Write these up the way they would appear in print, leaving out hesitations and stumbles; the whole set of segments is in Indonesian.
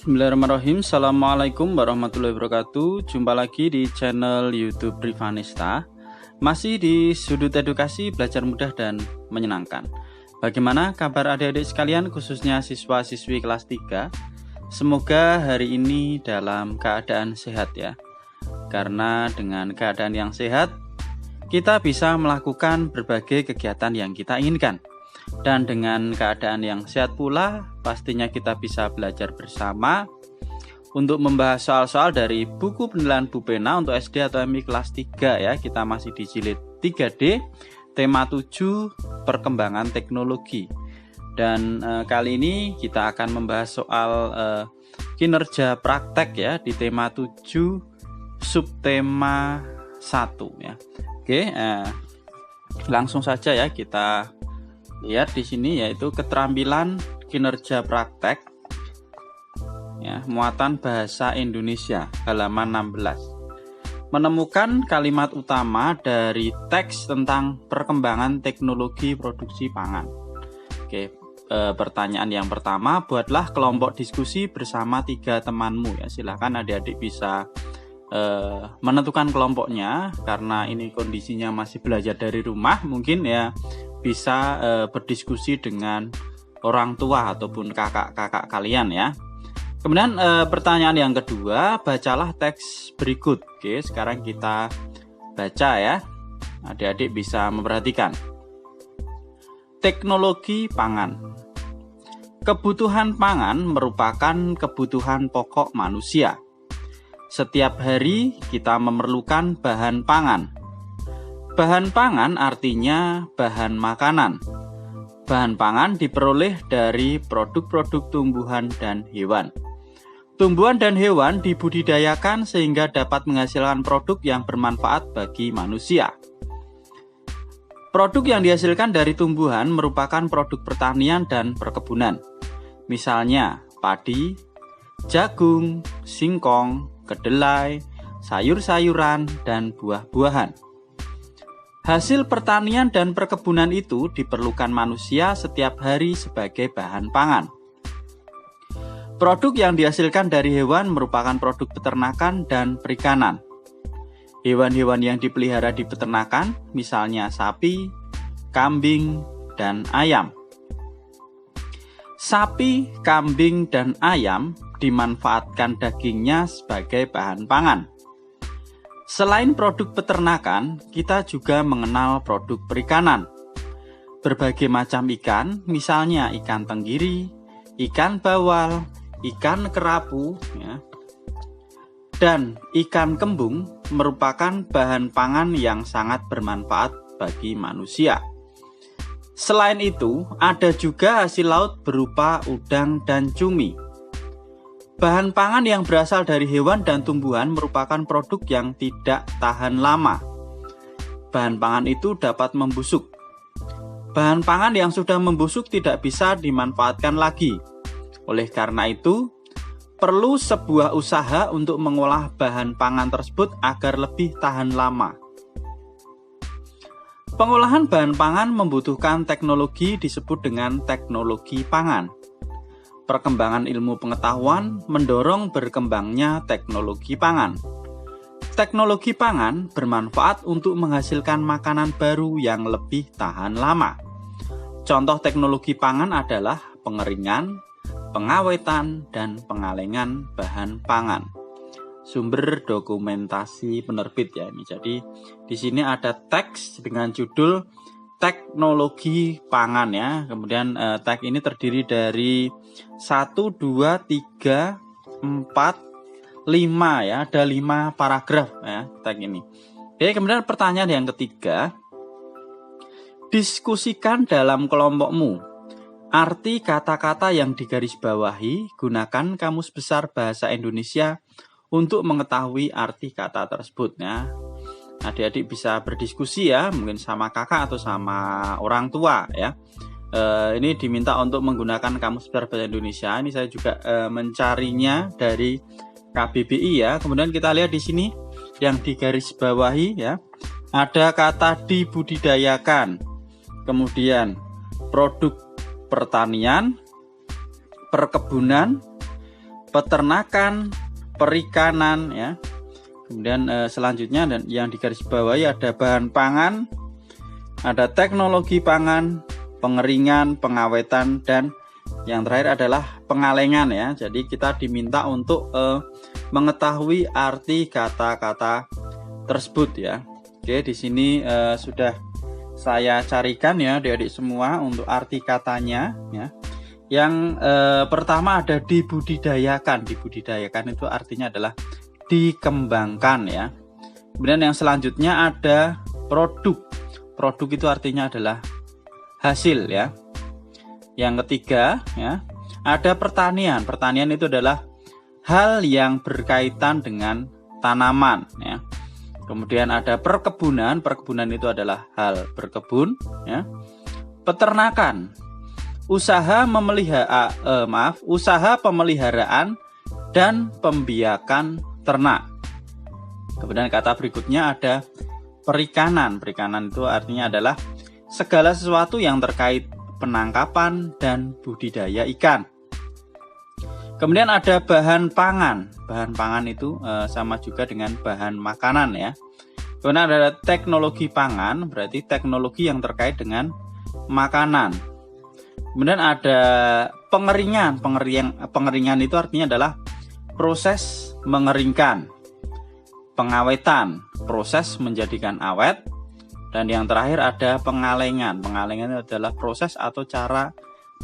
Bismillahirrahmanirrahim. Assalamualaikum warahmatullahi wabarakatuh. Jumpa lagi di channel YouTube Rivanista. Masih di sudut edukasi belajar mudah dan menyenangkan. Bagaimana kabar adik-adik sekalian, khususnya siswa-siswi kelas 3? Semoga hari ini dalam keadaan sehat ya. Karena dengan keadaan yang sehat, kita bisa melakukan berbagai kegiatan yang kita inginkan. Dan dengan keadaan yang sehat pula, pastinya kita bisa belajar bersama untuk membahas soal-soal dari buku penilaian Bu Pena untuk SD atau MI kelas 3 ya. Kita masih di jilid 3D, tema 7, perkembangan teknologi. Dan kali ini kita akan membahas soal kinerja praktek ya di tema 7, subtema 1 ya. Oke, langsung saja ya kita lihat di sini, yaitu keterampilan kinerja praktek ya, muatan bahasa Indonesia, halaman 16. Menemukan kalimat utama dari teks tentang perkembangan teknologi produksi pangan. Oke, pertanyaan yang pertama, buatlah kelompok diskusi bersama 3 temanmu ya. Silahkan adik-adik bisa menentukan kelompoknya, karena ini kondisinya masih belajar dari rumah, mungkin ya bisa berdiskusi dengan orang tua ataupun kakak-kakak kalian ya. Kemudian pertanyaan yang kedua, bacalah teks berikut. Oke, sekarang kita baca ya. Adik-adik bisa memperhatikan. Teknologi pangan. Kebutuhan pangan merupakan kebutuhan pokok manusia. Setiap hari kita memerlukan bahan pangan. Bahan pangan artinya bahan makanan. Bahan pangan diperoleh dari produk-produk tumbuhan dan hewan. Tumbuhan dan hewan dibudidayakan sehingga dapat menghasilkan produk yang bermanfaat bagi manusia. Produk yang dihasilkan dari tumbuhan merupakan produk pertanian dan perkebunan. Misalnya padi, jagung, singkong, kedelai, sayur-sayuran, dan buah-buahan. Hasil pertanian dan perkebunan itu diperlukan manusia setiap hari sebagai bahan pangan. Produk yang dihasilkan dari hewan merupakan produk peternakan dan perikanan. Hewan-hewan yang dipelihara di peternakan, misalnya sapi, kambing, dan ayam. Sapi, kambing, dan ayam dimanfaatkan dagingnya sebagai bahan pangan. Selain produk peternakan, kita juga mengenal produk perikanan. Berbagai macam ikan, misalnya ikan tenggiri, ikan bawal, ikan kerapu, ya, dan ikan kembung merupakan bahan pangan yang sangat bermanfaat bagi manusia. Selain itu, ada juga hasil laut berupa udang dan cumi. Bahan pangan yang berasal dari hewan dan tumbuhan merupakan produk yang tidak tahan lama. Bahan pangan itu dapat membusuk. Bahan pangan yang sudah membusuk tidak bisa dimanfaatkan lagi. Oleh karena itu, perlu sebuah usaha untuk mengolah bahan pangan tersebut agar lebih tahan lama. Pengolahan bahan pangan membutuhkan teknologi disebut dengan teknologi pangan. Perkembangan ilmu pengetahuan mendorong berkembangnya teknologi pangan. Teknologi pangan bermanfaat untuk menghasilkan makanan baru yang lebih tahan lama. Contoh teknologi pangan adalah pengeringan, pengawetan, dan pengalengan bahan pangan. Sumber dokumentasi penerbit ya ini. Jadi di sini ada teks dengan judul teknologi pangan ya. Kemudian teks ini terdiri dari 1, 2, 3, 4, 5 ya. Ada 5 paragraf ya teks ini. Oke, kemudian pertanyaan yang ketiga. Diskusikan dalam kelompokmu arti kata-kata yang digarisbawahi. Gunakan Kamus Besar Bahasa Indonesia untuk mengetahui arti kata tersebut ya. Adik-adik bisa berdiskusi ya, mungkin sama kakak atau sama orang tua ya. Ini diminta untuk menggunakan Kamus Besar Bahasa Indonesia. Ini saya juga mencarinya dari KBBI ya. Kemudian kita lihat di sini yang digarisbawahi ya. Ada kata dibudidayakan. Kemudian produk pertanian, perkebunan, peternakan, perikanan ya. Kemudian selanjutnya dan yang digarisbawahi ada bahan pangan, ada teknologi pangan, pengeringan, pengawetan, dan yang terakhir adalah pengalengan ya. Jadi kita diminta untuk mengetahui arti kata-kata tersebut ya. Oke, di sini sudah saya carikan ya adik-adik semua untuk arti katanya ya. Yang pertama ada dibudidayakan. Dibudidayakan itu artinya adalah dikembangkan ya. Kemudian yang selanjutnya ada produk. Produk itu artinya adalah hasil ya. Yang ketiga ya, ada pertanian. Pertanian itu adalah hal yang berkaitan dengan tanaman ya. Kemudian ada perkebunan. Perkebunan itu adalah hal berkebun ya. Peternakan, usaha pemeliharaan dan pembiakan ternak. Kemudian kata berikutnya ada perikanan. Perikanan itu artinya adalah segala sesuatu yang terkait penangkapan dan budidaya ikan. Kemudian ada bahan pangan. Bahan pangan itu sama juga dengan bahan makanan ya. Kemudian ada teknologi pangan, berarti teknologi yang terkait dengan makanan. Kemudian ada pengeringan. Pengeringan itu artinya adalah proses mengeringkan. Pengawetan, proses menjadikan awet. Dan yang terakhir ada pengalengan. Pengalengan itu adalah proses atau cara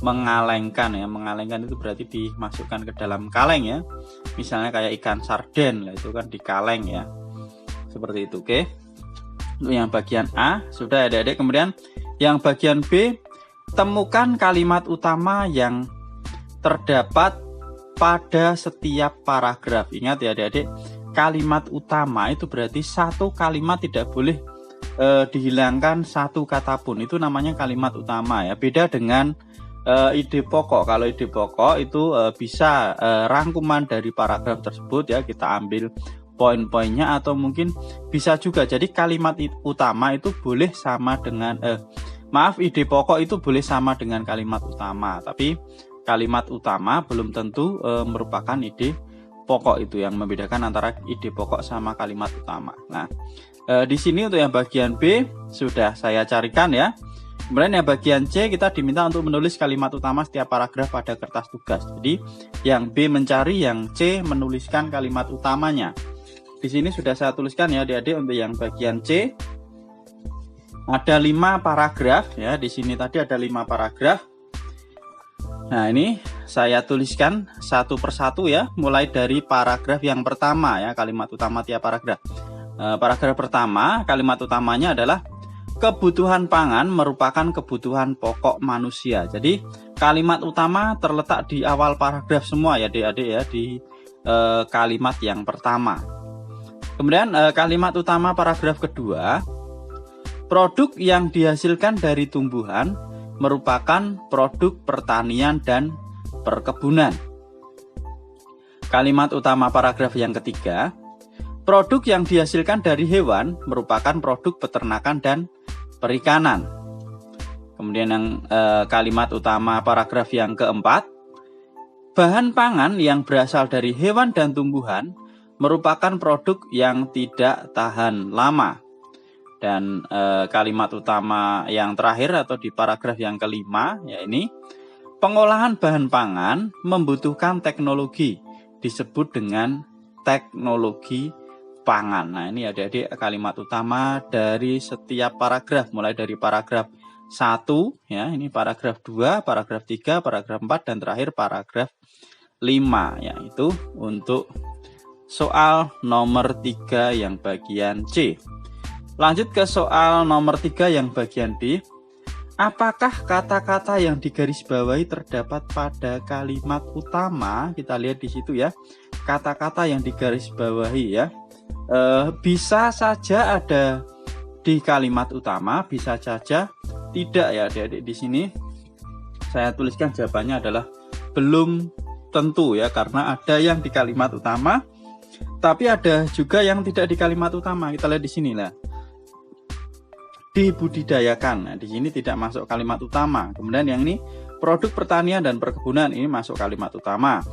mengalengkan ya. Mengalengkan itu berarti dimasukkan ke dalam kaleng ya. Misalnya kayak ikan sarden lah, itu kan dikaleng ya. Seperti itu, oke. Untuk yang bagian A sudah adik-adik. Kemudian yang bagian B, temukan kalimat utama yang terdapat pada setiap paragraf. Ingat ya adik-adik, kalimat utama itu berarti satu kalimat tidak boleh dihilangkan satu kata pun. Itu namanya kalimat utama ya. Beda dengan ide pokok. Kalau ide pokok itu bisa rangkuman dari paragraf tersebut ya, kita ambil poin-poinnya atau mungkin bisa juga jadi kalimat utama itu boleh sama dengan ide pokok itu boleh sama dengan kalimat utama, tapi kalimat utama belum tentu merupakan ide pokok. Itu yang membedakan antara ide pokok sama kalimat utama. Nah, di sini untuk yang bagian B sudah saya carikan ya. Kemudian yang bagian C kita diminta untuk menulis kalimat utama setiap paragraf pada kertas tugas. Jadi yang B mencari, yang C menuliskan kalimat utamanya. Di sini sudah saya tuliskan ya adik-adik. Untuk yang bagian C ada 5 paragraf ya. Di sini tadi ada 5 paragraf. Nah, ini saya tuliskan satu persatu ya, mulai dari paragraf yang pertama ya, kalimat utama tiap paragraf. Paragraf pertama, kalimat utamanya adalah kebutuhan pangan merupakan kebutuhan pokok manusia. Jadi kalimat utama terletak di awal paragraf semua ya adik-adik ya, di kalimat yang pertama. Kemudian kalimat utama paragraf kedua, produk yang dihasilkan dari tumbuhan merupakan produk pertanian dan perkebunan. Kalimat utama paragraf yang ketiga, produk yang dihasilkan dari hewan merupakan produk peternakan dan perikanan. Kemudian yang kalimat utama paragraf yang keempat, bahan pangan yang berasal dari hewan dan tumbuhan merupakan produk yang tidak tahan lama. Dan kalimat utama yang terakhir atau di paragraf yang kelima, ya ini, pengolahan bahan pangan membutuhkan teknologi, disebut dengan teknologi pangan. Nah, ini adik-adik kalimat utama dari setiap paragraf, mulai dari paragraf 1 ya, ini paragraf 2, paragraf 3, paragraf 4 dan terakhir paragraf 5, yaitu untuk soal nomor 3 yang bagian C. Lanjut ke soal nomor 3 yang bagian D. Apakah kata-kata yang digarisbawahi terdapat pada kalimat utama? Kita lihat di situ ya. Kata-kata yang digarisbawahi ya. Bisa saja ada di kalimat utama, bisa saja tidak ya adik-adik. Di sini saya tuliskan jawabannya adalah belum tentu ya, karena ada yang di kalimat utama, tapi ada juga yang tidak di kalimat utama. Kita lihat di sini lah. Dibudidayakan. Nah, di sini tidak masuk kalimat utama. Kemudian yang ini produk pertanian dan perkebunan, ini masuk kalimat utama.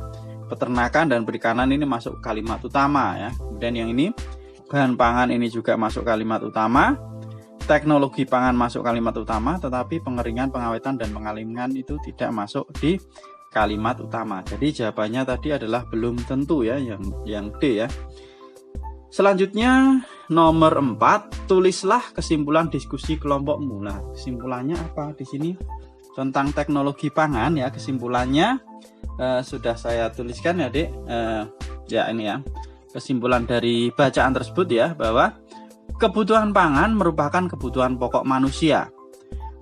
peternakan dan perikanan ini masuk kalimat utama ya. Kemudian yang ini bahan pangan ini juga masuk kalimat utama. Teknologi pangan masuk kalimat utama, tetapi pengeringan, pengawetan dan pengaliman itu tidak masuk di kalimat utama. Jadi jawabannya tadi adalah belum tentu ya, yang D ya. Selanjutnya nomor 4, tulislah kesimpulan diskusi kelompokmu. Nah, kesimpulannya apa di sini? Tentang teknologi pangan ya, kesimpulannya sudah saya tuliskan ya, Dek. Ya ini ya. Kesimpulan dari bacaan tersebut ya, bahwa kebutuhan pangan merupakan kebutuhan pokok manusia.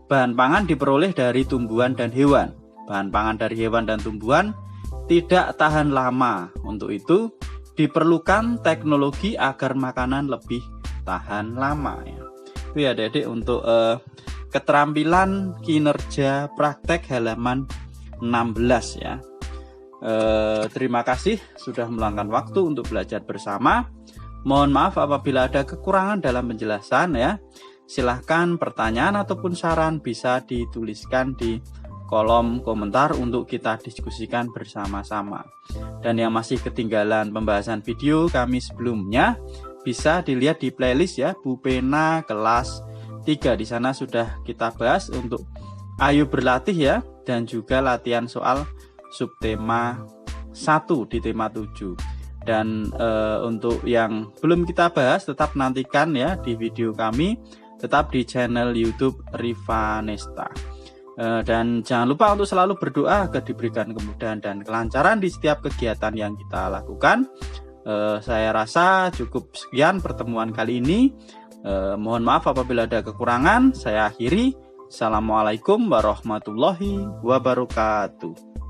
Bahan pangan diperoleh dari tumbuhan dan hewan. Bahan pangan dari hewan dan tumbuhan tidak tahan lama. Untuk itu diperlukan teknologi agar makanan lebih tahan lama ya. Itu ya Adik-adik untuk keterampilan kinerja praktek halaman 16 ya. Terima kasih sudah meluangkan waktu untuk belajar bersama. Mohon maaf apabila ada kekurangan dalam penjelasan ya. Silahkan pertanyaan ataupun saran bisa dituliskan di kolom komentar untuk kita diskusikan bersama-sama. Dan yang masih ketinggalan pembahasan video kami sebelumnya bisa dilihat di playlist ya, Bu Pena kelas 3. Di sana sudah kita bahas untuk ayo berlatih ya, dan juga latihan soal subtema 1 di tema 7. Dan untuk yang belum kita bahas tetap nantikan ya di video kami, tetap di channel YouTube Rivanesta. Dan jangan lupa untuk selalu berdoa agar diberikan kemudahan dan kelancaran di setiap kegiatan yang kita lakukan. Saya rasa cukup sekian pertemuan kali ini. Mohon maaf apabila ada kekurangan. Saya akhiri. Assalamualaikum warahmatullahi wabarakatuh.